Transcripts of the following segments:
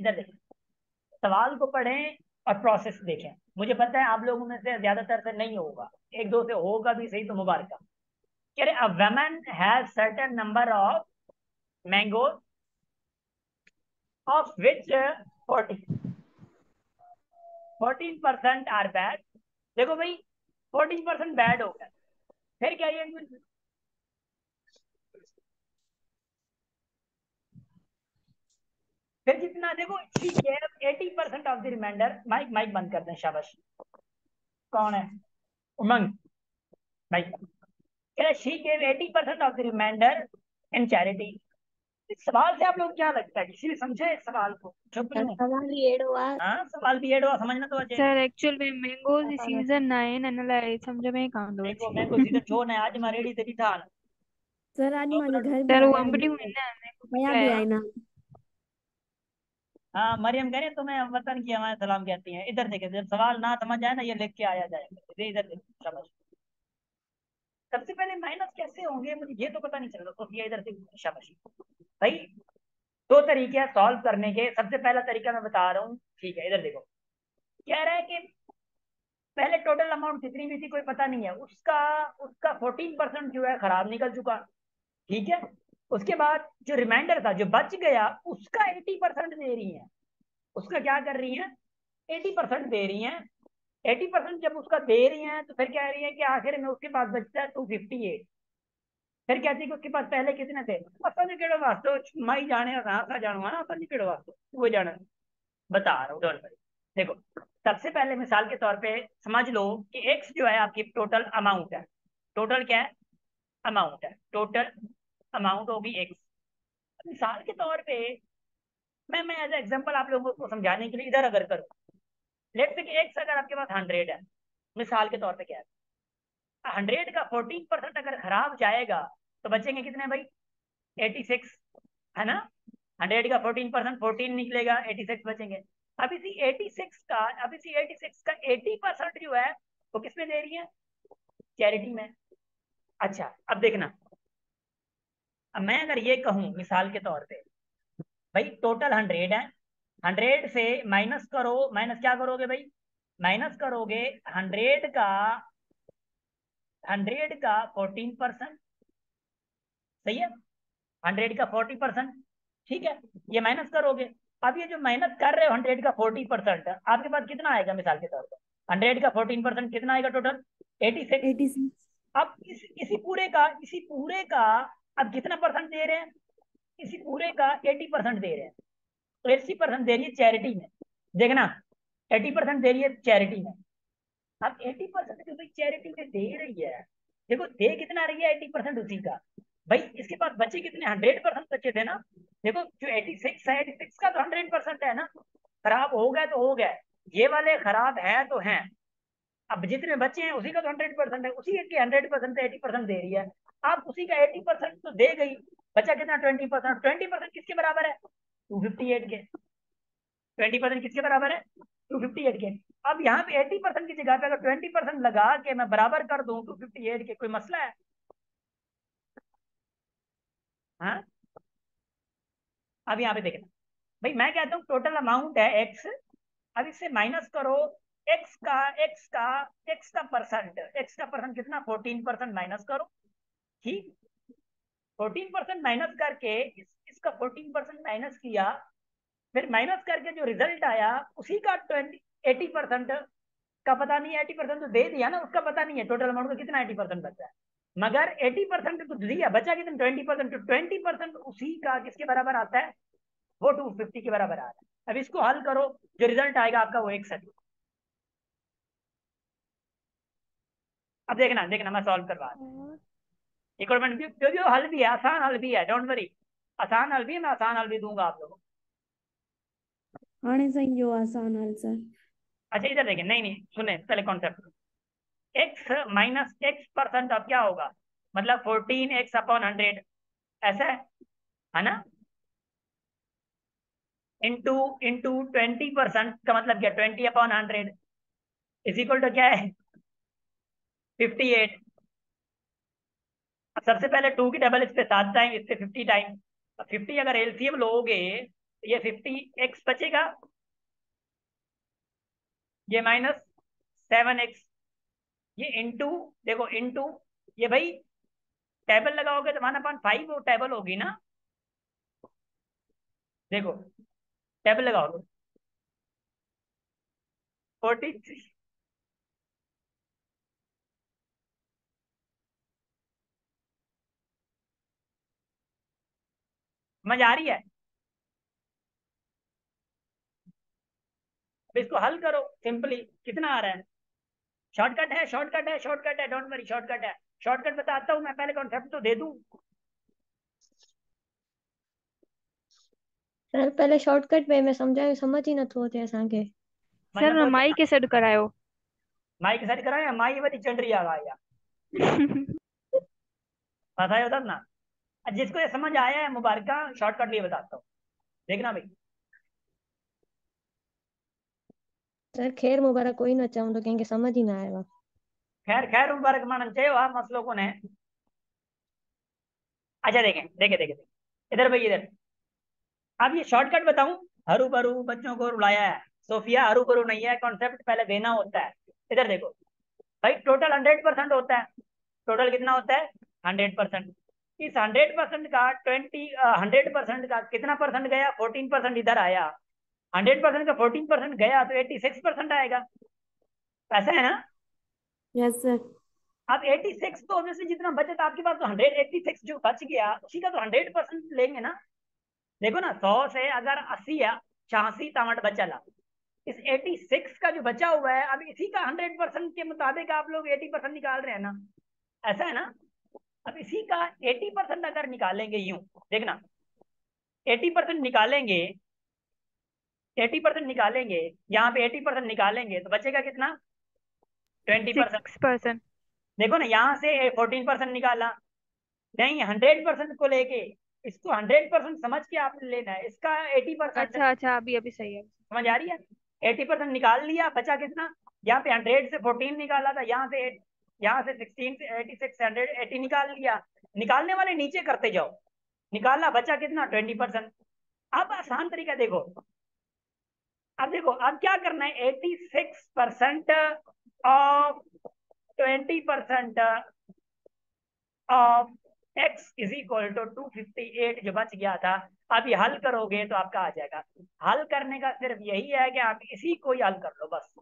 इधर देखें, सवाल को पढ़ें और प्रोसेस देखें। मुझे पता है आप लोगों में से ज्यादातर से नहीं होगा, एक दो से होगा भी सही तो मुबारक। कह रहे a woman has certain number of mango of which 14% are bad. देखो भाई 14% बैड हो गया, फिर क्या ये, फिर कितना देखो, she gave 80% of the remainder. Mike mike बंद कर दें, शाबाश। कौन है? उमंग, माइक। कह रहे she gave 80% of the remainder in charity. इस सवाल से आप लोग क्या लगता है, किसी ने समझा इस सवाल को? चुप क्यों है? सवाल ये हुआ। हाँ सवाल भी एड हुआ, समझना तो अच्छे। सर एक्चुअल में मैंगोज सीजन नाइन एनालाइज समझ में कान दो देखो अच्छी। मैंगो सीजन छो ने आज मां रेडी तेरी था। सर आज दो मांगे मिनट। घर भी सर वो आया अंबड़ी हुई है, ना मेरे को भैया भी पिघलाया। आए ना। हाँ मरियम कह रहे तुम्हें वतन की हमारे सलाम कहती हैं। इधर देखे, जब सवाल ना समझ आए ना ये लिख के आया जाएगा, इधर देखो समझ। सबसे पहले माइनस कैसे होंगे मुझे ये तो पता नहीं चल रहा, तो ये इधर से शाबाशी भाई। दो तरीके हैं सॉल्व करने के। सबसे पहला तरीका मैं बता रहा हूँ, ठीक है? इधर देखो, कह रहा है कि पहले टोटल अमाउंट कितनी भी थी कोई पता नहीं है, उसका उसका 14% जो है खराब निकल चुका, ठीक है? उसके बाद जो रिमाइंडर था जो बच गया उसका 80% दे रही है। उसका क्या कर रही है? 80% दे रही है। 80% जब उसका दे रही है तो फिर कह रही है कि आखिर में उसके पास बचता है 258। फिर कहती है कि उसके पास पहले कितने थे। असंज केड़ो वास्तव माई जाने कहाँ का जानू है ना, असंज केड़ो वास्तव वो जाने। बता रहा हूँ, डोंट वरी। देखो सबसे पहले मिसाल के तौर पे समझ लो कि एक्स जो है आपकी टोटल अमाउंट है। टोटल क्या है? अमाउंट है। टोटल अमाउंट होगी एक्स। मिसाल के तौर पे मैं एज एग्जांपल आप लोगों को समझाने के लिए इधर अगर करूँ, लेट्स से कि एक्स अगर आपके पास 100 है, मिसाल के तौर पे क्या है, 100 का 14% अगर खराब जाएगा तो बचेंगे कितने भाई? 86, है ना? 100 का 14%, 14 निकलेगा, 86 बचेंगे। अब इसी 86 का 80% जो है वो किसमें दे रही है? चैरिटी में। अच्छा अब देखना, अब मैं अगर ये कहूं मिसाल के तौर पे, भाई टोटल 100 है, 100 से माइनस करो, माइनस क्या करोगे भाई? माइनस करोगे 100 का, 14%, सही है? 100 का 40%, ठीक है? ये माइनस करोगे। अब ये जो माइनस कर रहे हो 100 का 40%, आपके पास कितना आएगा मिसाल के तौर पर? 100 का 14% कितना आएगा टोटल? 86। 86। अब इसी पूरे का अब कितना परसेंट दे रहे हैं? इसी पूरे का 80% दे रहे हैं। तो 80% दे रही है चैरिटी में, देखना 80% दे रही है चैरिटी में। अब 80% जो भाई चैरिटी में दे रही है, देखो दे कितना रही है? 80% उसी का। भाई इसके पास बचे कितने? 100% बचे थे ना। देखो जो 86 है, 86 का तो 100% है ना। खराब हो गए तो हो गए, ये वाले खराब है तो हैं। अब जितने बच्चे हैं उसी का तो 100% है, उसी के 100% से 80% दे रही है। अब उसी का 80% तो दे गई, बचा कितना? 20%। 20% किसके बराबर है? 258 के। 20% किसके बराबर है? 258 के। अब यहाँ पे 80% की जगह पे अगर 20% लगा के मैं बराबर कर दूं 258 के, कोई मसला है? हाँ। अब यहाँ पे देखना, भाई मैं कहता हूँ टोटल अमाउंट है एक्स। अब इससे माइनस करो एक्स का एक्स का एक्स का परसेंट कितना? 14% माइनस करो, ठीक? 14% माइनस करके इसका 14% माइनस किया, फिर माइनस करके जो रिजल्ट आया उसी का 80% का पता नहीं है। 80% तो दे दिया ना, उसका पता नहीं है टोटल अमाउंट का कितना 80% बचा है। मगर 80% तो दिया, बचा कितना? 20%। तो 20% उसी का किसके बराबर आता है? वो 250 के बराबर आता है। अब इसको हल करो, जो रिजल्ट आएगा आपका वो एक सही। अब देखना देखना मैं सॉल्व करवा रहा हूँ। और एक और मिनट, क्योंकि वो हल भी है, आसान हल भी है, डोंट वरी। आसान हल भी है, मैं आसान हल भी दूंगा आप लोगों को। आने सही जो आसान हाल सर। अच्छा इधर देखें, नहीं नहीं सुने पहले कॉन्सेप्ट। एक्स माइनस एक्स% अब क्या होगा? मतलब 14x/100, ऐसा है ना? इंटू इंटू 20% का मतलब क्या? 20/100 इज इक्वल टू क्या है? 58। अब सबसे पहले 2 की डबल इस पे 7 टाइम, इस पे 50 टाइम। 50 अगर एलसीएम लोगे ये 50x बचेगा, ये -7x, ये इंटू, देखो इंटू, ये भाई टेबल लगाओगे तो 1/5 वो टेबल होगी ना, देखो टेबल लगाओगे 43। समझ आ रही है? अब इसको हल करो सिंपली, कितना आ रहा है? शॉर्टकट है, शॉर्टकट है, शॉर्टकट है, डोंट वरी, शॉर्टकट है। शॉर्टकट बताता हूँ मैं, पहले कॉन्सेप्ट तो दे दूं। सर पहले शॉर्टकट वे में समझायो, समझ ही नथो अचे असांखे। मतलब सर वो माई के सेट करायो। माई के साथ कराया, माई वाली चंडरी आ गया, बताया तब ना। जिसको ये समझ आया है मुबारका, शॉर्टकट लिए बताता हूँ, देखना भाई। सर खैर मुबारक कोई न चऊं तो कंहिंखे समझ ही न आयो आहे। खैर खैर मुबारक मानन चयो हा, मसलो कोन है। अच्छा देखें, देखे देखे देखे, इधर भाई इधर। अब ये शॉर्टकट बताऊं, हरू भरू बच्चों को रुलाया है, सोफिया हरू भरू नहीं है, कॉन्सेप्ट पहले देना होता है। इधर देखो भाई, टोटल 100% होता है। टोटल कितना होता है? 100%। इस 100% का 100% का कितना परसेंट गया? 14% इधर आया। 100% का 14% गया तो 86% आएगा, ऐसा है ना? Yes sir. अब 86 तो ऑब्वियसली जितना बचत आपके पास, तो 186 जो बच गया उसी का तो 100% लेंगे ना। देखो ना, 100 से अगर 80 या 86 तावट बचा, इस 86 का जो बचा हुआ है, अब इसी का 100% के मुताबिक आप लोग 80% निकाल रहे हैं ना, ऐसा है ना? अब इसी का 80% अगर निकालेंगे, यूं देखना, 80% निकालेंगे, 80% निकालेंगे, यहाँ पे 80% निकालेंगे तो बचेगा कितना? 20%। 6%। देखो ना, यहाँ से 14% निकाला, नहीं 100% को लेके, इसको 100% समझ के आपने लेना है, इसका 80%। अच्छा अच्छा, अभी अभी सही है। समझ आ रही है? 80% निकाल लिया, बचा कितना? यहाँ पे 100 से 14 निकाला था, यहाँ से 16 से 86 से 180 निकाल लिया। निकालने वाले नीचे करते जाओ, निकाला, बचा कितना? 20%। अब आसान तरीका देखो, अब देखो अब क्या करना है, 86% of 20% of x is equal to 258 जो बच गया था। अब ये हल करोगे तो आपका आ जाएगा। हल करने का सिर्फ यही है कि आप इसी को ही हल कर लो बस।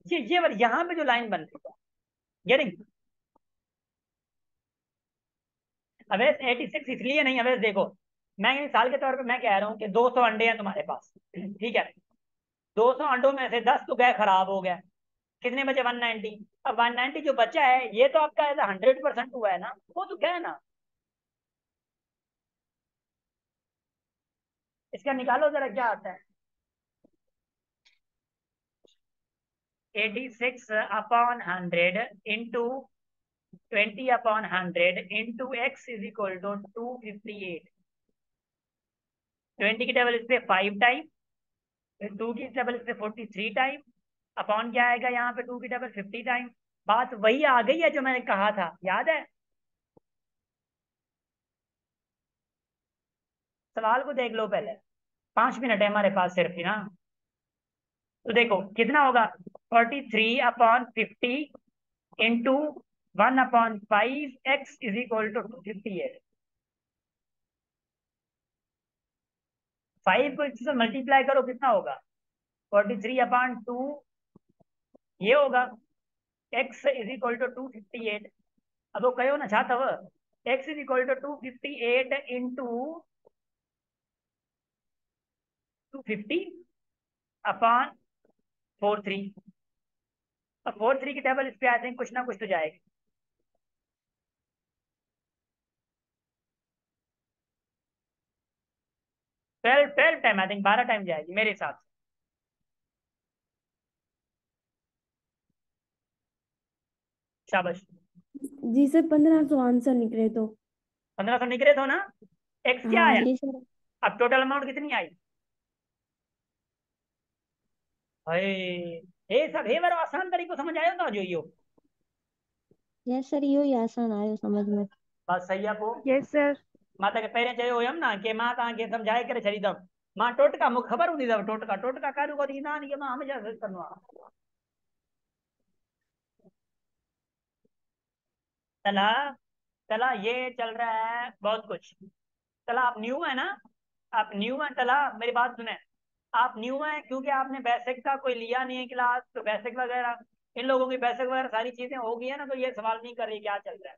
ये यहाँ पे जो लाइन बन रही है, गेटिंग? अवेश 86 इसलिए नहीं, अवेश देखो, मैं मिसाल के तौर पे मैं कह रहा हूँ कि 200 अंडे हैं तुम्हारे पास, ठीक है? 200 अंडों में से 10 तो गए, खराब हो गए, कितने बचे? 190। अब 190 जो बचा है, ये तो आपका 100% हुआ है ना, वो तो क्या है ना, इसका निकालो जरा क्या आता है। 86/100 into 20/100 into x is equal to 258। 20 की टेबल इस पे 5 टाइम, फिर 2 की टेबल इस पे 43 टाइम, अपॉन क्या आएगा यहाँ पे? 2 की टेबल 50 टाइम। बात वही आ गई है जो मैंने कहा था, याद है? सवाल को देख लो पहले, 5 मिनट है हमारे पास सिर्फ ही ना। तो देखो कितना होगा, 43/50 into 1/5 x is equal to 258। 5 को इससे मल्टीप्लाई करो, कितना होगा? 43/2 ये होगा, x इज इक्वल टू 258। अब वो कहो ना छा तव, x is equal to 258 into 250 upon 43। अब 43 की टेबल इस पे आते हैं, कुछ ना कुछ तो जाएगी। 12 टाइम, आई थिंक 12 टाइम जाएगी मेरे हिसाब से। शाबाश। जी सर, 1500 आंसर निकले तो। 1500 निकले तो ना। एक्स क्या हाँ। आया? जी सर। अब टोटल अमाउंट कितनी आई? हाय, ये सब हे बार आसान तरीको समझ आयो ना जो यो। यस सर, इहो ई आसान आयो समझ में। बात सही है को। Yes sir. मां तव्हांखे पहिरियों चयो हुयमि ना कि मां तव्हांखे सम्झाए करे छॾींदमि, मां टोटका मुझे खबर हूंदी अथव टोटका टोटका करूँ को ना नहीं मां हमेशा कंदो आहियां। चला चला ये चल रहा है बहुत कुछ। चला आप न्यू है ना, आप न्यू है। चला मेरी बात सुने, आप न्यू है क्योंकि आपने बेसिक का कोई लिया नहीं है क्लास, तो बेसिक वगैरह इन लोगों की बेसिक वगैरह सारी चीजें हो गई है ना, तो ये सवाल नहीं कर रही क्या चल रहा है।